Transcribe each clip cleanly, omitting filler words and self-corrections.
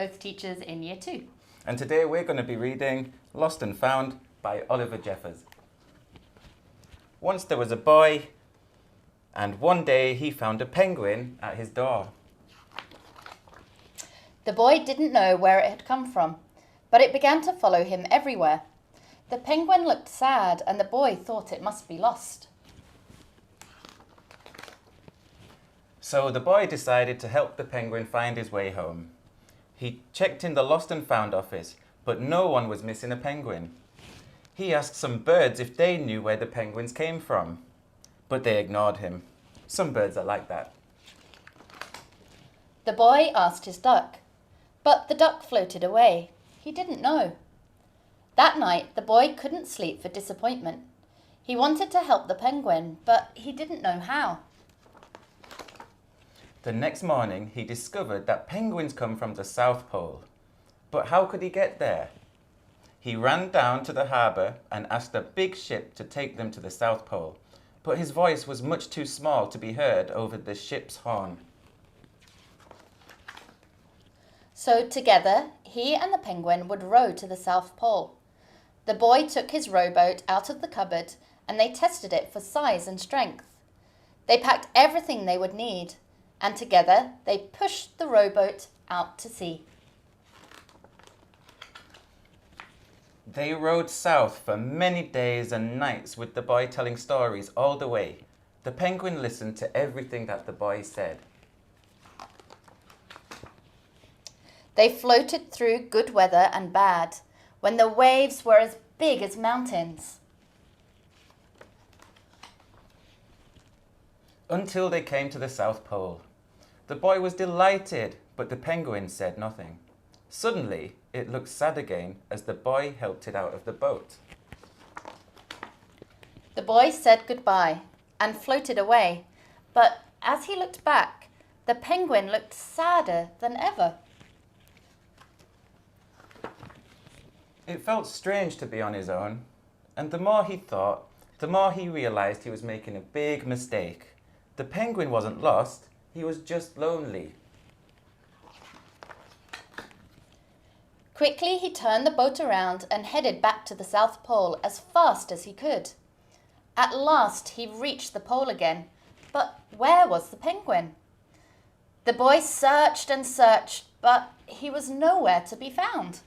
both teachers in Year 2. And today we're going to be reading Lost and Found by Oliver Jeffers. Once there was a boy, and one day he found a penguin at his door. The boy didn't know where it had come from, but it began to follow him everywhere. The penguin looked sad, and the boy thought it must be lost. So the boy decided to help the penguin find his way home. He checked in the Lost and Found office, but no one was missing a penguin. He asked some birds if they knew where the penguins came from, but they ignored him. Some birds are like that. The boy asked his duck, but the duck floated away. He didn't know. That night, the boy couldn't sleep for disappointment. He wanted to help the penguin, but he didn't know how. The next morning, he discovered that penguins come from the South Pole. But how could he get there? He ran down to the harbour and asked a big ship to take them to the South Pole, but his voice was much too small to be heard over the ship's horn. So together, he and the penguin would row to the South Pole. The boy took his rowboat out of the cupboard and they tested it for size and strength. They packed everything they would need, and together they pushed the rowboat out to sea. They rowed south for many days and nights with the boy telling stories all the way. The penguin listened to everything that the boy said. They floated through good weather and bad, when the waves were as big as mountains. Until they came to the South Pole. The boy was delighted, but the penguin said nothing. Suddenly, it looked sad again as the boy helped it out of the boat. The boy said goodbye and floated away, but as he looked back, the penguin looked sadder than ever. It felt strange to be on his own, and the more he thought, the more he realized he was making a big mistake. The penguin wasn't lost, he was just lonely. Quickly, he turned the boat around and headed back to the South Pole as fast as he could. At last, he reached the pole again, but where was the penguin? The boy searched and searched, but he was nowhere to be found.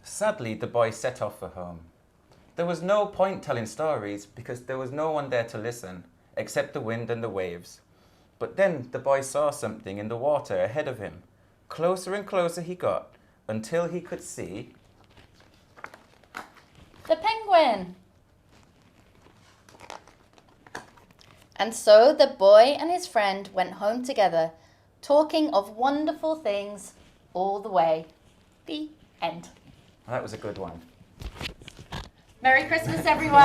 Sadly, the boy set off for home. There was no point telling stories because there was no one there to listen, except the wind and the waves. But then the boy saw something in the water ahead of him. Closer and closer he got, until he could see The penguin! And so the boy and his friend went home together, talking of wonderful things all the way. The end. That was a good one. Merry Christmas, everyone!